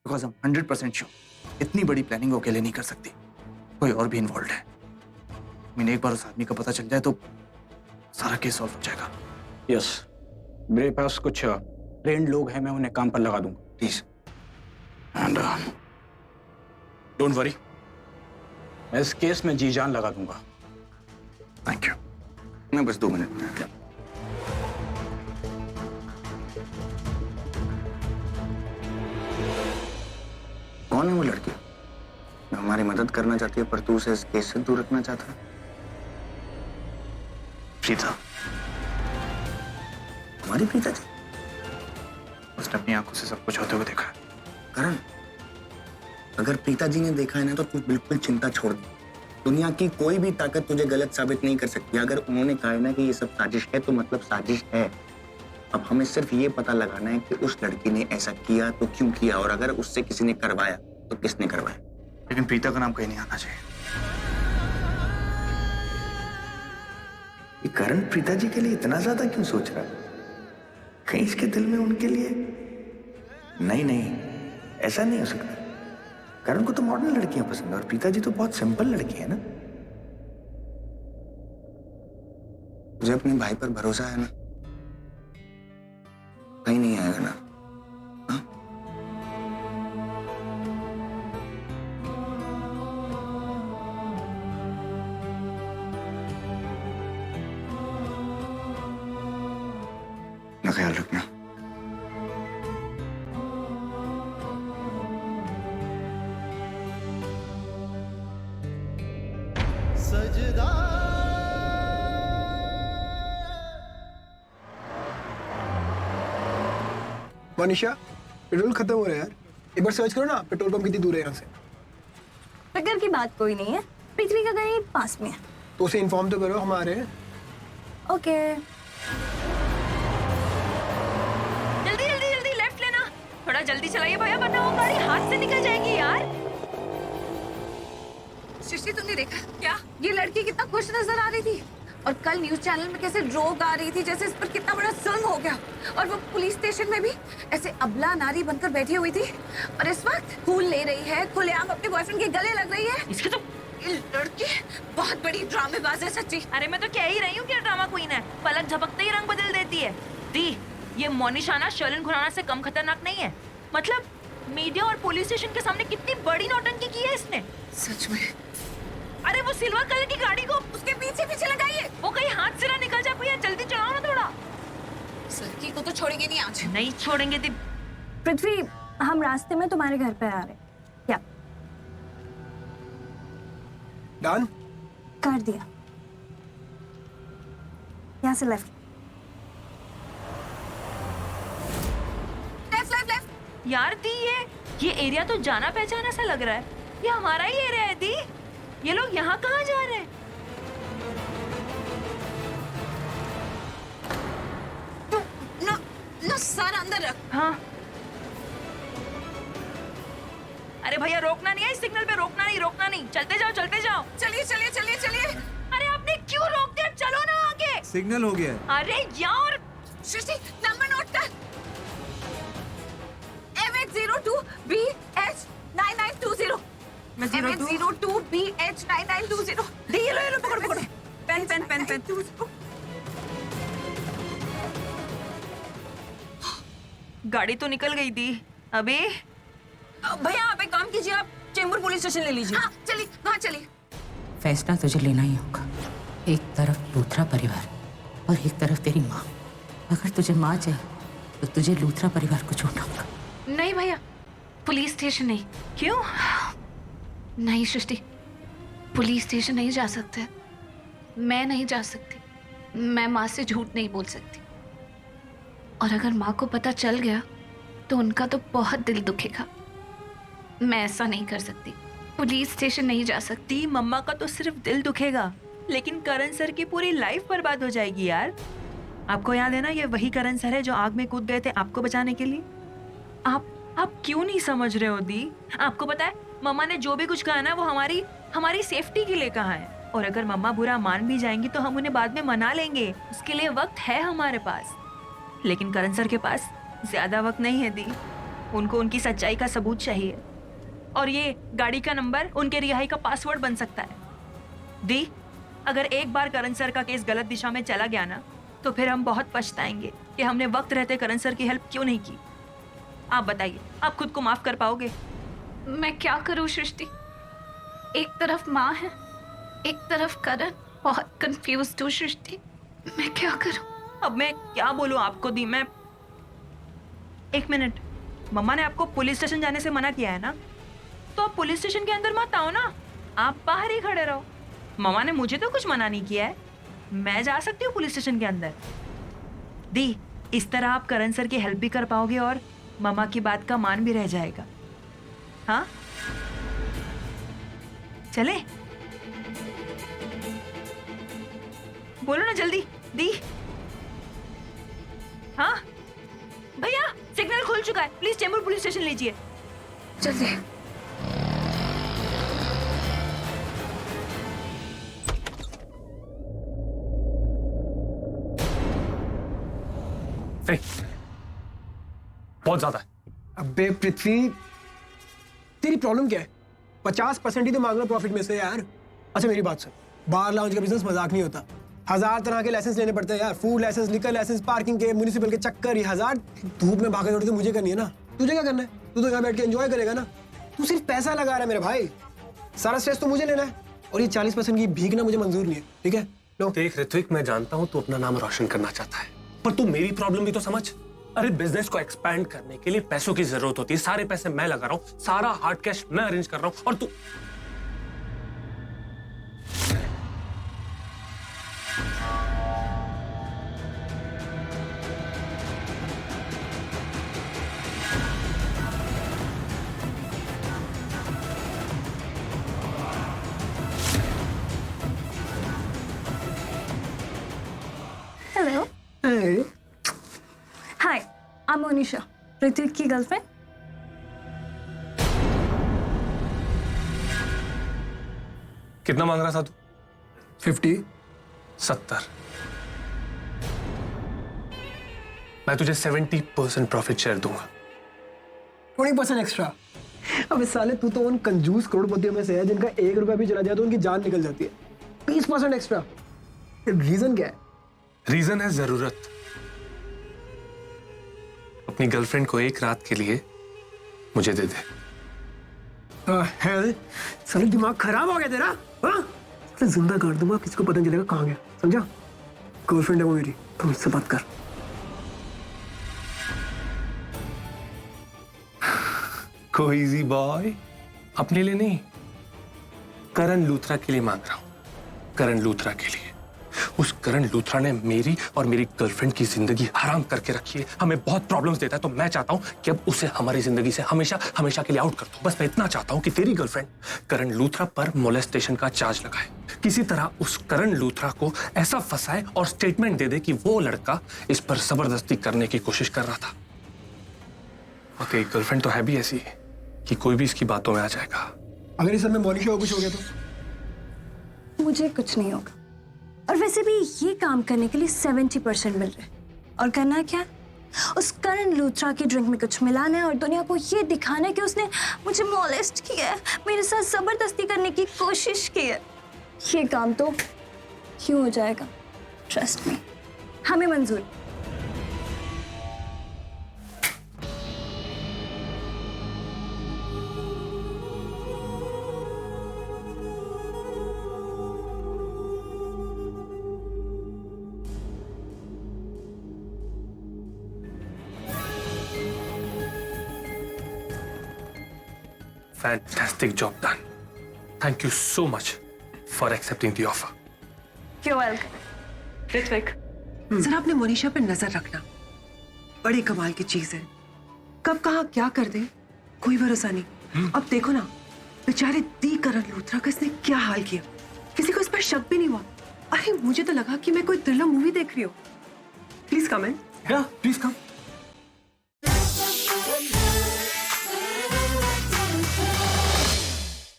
Because I am 100% sure इतनी बड़ी planning वो अकेले नहीं कर सकती, कोई और भी इन्वॉल्व है। मैंने एक बार उस आदमी का पता चल जाए तो सारा केस सॉल्व हो जाएगा। यस, मेरे पास कुछ ट्रेंड लोग हैं, मैं उन्हें काम पर लगा दूंगा। प्लीज एंड डोंट वरी, मैं इस केस में जी जान लगा दूंगा। Thank you. मैं बस 2 मिनट में। कौन है वो लड़की जो हमारी मदद करना चाहती है पर तू उसे इस केस से दूर रखना चाहता है? प्रीता। हमारी प्रीता जी? उसने अपनी आंखों से सब कुछ होते हुए देखा है। करण, अगर प्रीता जी ने देखा है ना तो तू बिल्कुल चिंता छोड़ दे। दुनिया की कोई भी ताकत तुझे गलत साबित नहीं कर सकती। अगर उन्होंने कहा है ना कि ये सब साजिश है तो मतलब साजिश है। अब हमें सिर्फ ये पता लगाना है कि उस लड़की ने ऐसा किया तो क्यों किया, और अगर उससे किसी ने करवाया तो किसने करवाया। लेकिन प्रीता का नाम कहीं नहीं आना चाहिए। ये करण प्रीता जी के लिए इतना ज्यादा क्यों सोच रहा है? कहीं इसके दिल में उनके लिए? नहीं नहीं, ऐसा नहीं हो सकता। करण को तो मॉडर्न लड़कियां पसंद है और प्रीता जी तो बहुत सिंपल लड़की है ना। मुझे अपने भाई पर भरोसा है ना, कहीं नहीं आएगा ना। हाँ? ना ख्याल रखना। मनीषा, पेट्रोल खत्म हो रहा है यार। एक बार सर्च करो ना पेट्रोल पंप कितनी दूर है यहाँ से। फिक्र की बात कोई नहीं है, पृथ्वी का घर यहीं पास में है। तो उसे इन्फॉर्म तो करो हम आ रहे हैं। ओके। जल्दी जल्दी जल्दी लेफ्ट लेना, थोड़ा जल्दी चलाइए भैया वरना वो गाड़ी हाथ से निकल जाएगी यार। सृष्टि, तुमने देखा क्या ये लड़की कितना खुश नजर आ रही थी, और कल न्यूज चैनल में कैसे ड्रोग आ रही थी, जैसे इस पर कितना बड़ा जुल्म हो गया। और वो पुलिस स्टेशन में भी ऐसे अबला नारी बनकर बैठी हुई थी, और इस वक्त फूल ले रही है, खुलेआम अपने बॉयफ्रेंड के गले लग रही है। इसके तो ये लड़की बहुत बड़ी ड्रामेबाज है सच्ची। अरे मैं तो कह ही रही हूँ कि ड्रामा क्वीन है, पलक झपकते ही रंग बदल देती है। दी, ये मोनिशा ना शर्लिन खुराना से कम खतरनाक नहीं है। मतलब मीडिया और पुलिस स्टेशन के सामने कितनी बड़ी नौटंकी की है इसने। सच में। अरे वो सिल्वर कलर की गाड़ी को उसके पीछे पीछे लगाइए, वो कहीं हाथ से ना निकल जाए। भैया जल्दी चलाओ ना थोड़ा। इस लड़की को तो छोड़ेंगे नहीं आज। नहीं छोड़ेंगे दी। पृथ्वी, हम रास्ते में तुम्हारे घर पे आ रहे हैं। क्या डन कर दिया? यहाँ से लेफ्ट। Left left left. यार दी, ये एरिया तो जाना पहचाना सा लग रहा है। ये हमारा ही एरिया है दी। ये लोग यहाँ कहाँ जा रहे हैं? ना ना, सर अंदर रख। हाँ। अरे भैया रोकना नहीं है, इस सिग्नल पे रोकना नहीं, रोकना नहीं। चलते जाओ चलते जाओ। चलिए चलिए चलिए चलिए। अरे आपने क्यों रोक दिया? चलो ना आगे। सिग्नल हो गया है। अरे यार। सृष्टि, नंबर नोट कर। MH02 BH 9920। MH02 BH 9920। ये लो पकड़ो पकड़ो। Pen pen pen pen. गाड़ी तो निकल गई थी। अबे भैया आप एक काम कीजिए, आप चेंबूर पुलिस स्टेशन ले लीजिए। हाँ चलिए, वहाँ चलिए। फैसला तुझे लेना ही होगा। एक तरफ लूथरा परिवार और एक तरफ तेरी माँ। अगर तुझे माँ चाहिए तो तुझे लूथरा परिवार को छोड़ना होगा। नहीं भैया, पुलिस स्टेशन नहीं। क्यों? नहीं सृष्टि, पुलिस स्टेशन नहीं जा सकते। मैं नहीं जा सकती। मैं माँ से झूठ नहीं बोल सकती, और अगर माँ को पता चल गया तो उनका तो बहुत दिल दुखेगा। मैं ऐसा नहीं कर सकती। पुलिस स्टेशन नहीं जा सकती। मम्मा का तो सिर्फ दिल दुखेगा, लेकिन करण सर की पूरी लाइफ बर्बाद हो जाएगी यार। आपको याद है ना, ये वही करण सर है जो आग में कूद गए थे आपको बचाने के लिए। आप क्यों नहीं समझ रहे हो दी? आपको पता है मम्मा ने जो भी कुछ कहा ना वो हमारी सेफ्टी के लिए कहा है, और अगर मम्मा बुरा मान भी जाएंगी तो हम उन्हें बाद में मना लेंगे। उसके लिए वक्त है हमारे पास, लेकिन करण सर के पास ज्यादा वक्त नहीं है दी। उनको उनकी सच्चाई का सबूत चाहिए, और ये गाड़ी का नंबर उनके रिहाई का पासवर्ड बन सकता है। दी, अगर एक बार करण सर का केस गलत दिशा में चला गया ना, तो फिर हम बहुत पछताएंगे कि हमने वक्त रहते करण सर की हेल्प क्यों नहीं की। आप बताइए, आप खुद को माफ कर पाओगे? मैं क्या करूं सृष्टि? एक तरफ माँ है, एक तरफ करण। बहुत कंफ्यूज हूँ सृष्टि, मैं क्या करूं? अब मैं क्या बोलूं आपको दी? मैं एक मिनट, मम्मा ने आपको पुलिस स्टेशन जाने से मना किया है ना, तो आप पुलिस स्टेशन के अंदर मत आओ ना, आप बाहर ही खड़े रहो। मम्मा ने मुझे तो कुछ मना नहीं किया है, मैं जा सकती हूँ पुलिस स्टेशन के अंदर। दी, इस तरह आप करण सर की हेल्प भी कर पाओगे और मम्मा की बात का मान भी रह जाएगा। हाँ, चले? बोलो ना जल्दी। दी, हाँ भैया, सिग्नल खुल चुका है, प्लीज चेंबूर पुलिस स्टेशन लीजिए। जल्दी। बहुत ज्यादा है। अबे पृथ्वी, तेरी प्रॉब्लम क्या है? 50% ही तो मांग रहा प्रॉफिट में से यार। अच्छा मेरी बात सुन, बार लाउंज का बिजनेस मजाक नहीं होता। 1000 तरह के लाइसेंस लेने पड़ते हैं यार, food licence, liquor licence, parking के, म्युनिसिपल के चक्कर। ये 1000 धूप में भागे दौड़ी तो मुझे करनी है ना, तुझे क्या करना है? तू तो यहाँ बैठ के एंजॉय करेगा ना। तू सिर्फ पैसा लगा रहा है मेरे भाई, सारा स्ट्रेस तो मुझे लेना है, और ये 40% की भीख ना मुझे मंजूर नहीं है, ठीक है? लो। देख ऋत्विक, मैं जानता हूँ तू अपना नाम रोशन करना चाहता है, पर तू मेरी प्रॉब्लम भी तो समझ। अरे बिजनेस को एक्सपैंड करने के लिए पैसों की जरूरत होती है, सारे पैसे मैं लगा रहा हूँ, सारा हार्ड कैश मैं अरेंज कर रहा हूँ, और तू hello, Hey. Hi, I am Monisha, Ritvik की गर्लफ्रेंड। कितना मांग रहा था तू? 50। 70। मैं तुझे 70% प्रॉफिट शेयर दूंगा। 20% एक्स्ट्रा। अबे साले, तू तो उन कंजूस करोड़पतियों में से है जिनका 1 रुपया भी चला जाए तो उनकी जान निकल जाती है। 20% एक्स्ट्रा, रीजन क्या है? रीजन है जरूरत। अपनी गर्लफ्रेंड को एक रात के लिए मुझे दे दे। हेल, साले दिमाग खराब हो गया तेरा? हाँ? साले जिंदा कर दूंगा, किसी को पता नहीं चलेगा कहाँ गया, समझा? गर्लफ्रेंड है वो मेरी, तुम इससे बात कर। गो इजी बॉय, अपने लिए नहीं, करण लूथरा के लिए मांग रहा हूं। करण लूथरा के लिए। उस करण लूथरा ने मेरी और मेरी गर्लफ्रेंड की जिंदगी हराम करके रखी है, हमें बहुत प्रॉब्लम्स देता है, तो मैं चाहता हूं कि अब उसे हमारी जिंदगी से हमेशा हमेशा के लिए आउट कर दो। बस मैं इतना चाहता हूं कि तेरी गर्लफ्रेंड करण लूथरा पर मोलेस्टेशन का चार्ज लगाए, किसी तरह उस करण लूथरा को ऐसा फंसाए और स्टेटमेंट दे दे कि वो लड़का इस पर जबरदस्ती करने की कोशिश कर रहा था। और तेरी गर्लफ्रेंड तो है भी ऐसी कि कोई भी इसकी बातों में आ जाएगा। अगर इस समय मोनिशा को कुछ हो गया तो? मुझे कुछ नहीं होगा, और वैसे भी ये काम करने के लिए 70% मिल रहे हैं। और करना है क्या? उस करण लूथरा की ड्रिंक में कुछ मिलाना है और दुनिया को ये दिखाना है कि उसने मुझे मॉलेस्ट किया है, मेरे साथ जबरदस्ती करने की कोशिश की है। ये काम तो क्यों हो जाएगा, ट्रस्ट मी, हमें मंजूर। Fantastic job done. Thank you so much for accepting the offer. You're welcome. Ritwik, जरा अपने मोनिशा पे नजर रखना, बड़ी कमाल की चीज है। कब कहाँ क्या कर दे कोई भरोसा नहीं। अब देखो ना, बेचारे दी करण लूथरा का इसने क्या हाल किया, किसी को इस पर शक भी नहीं हुआ। अरे मुझे तो लगा कि मैं कोई थ्रिलर मूवी देख रही हूँ। Please come in. Yeah, please come.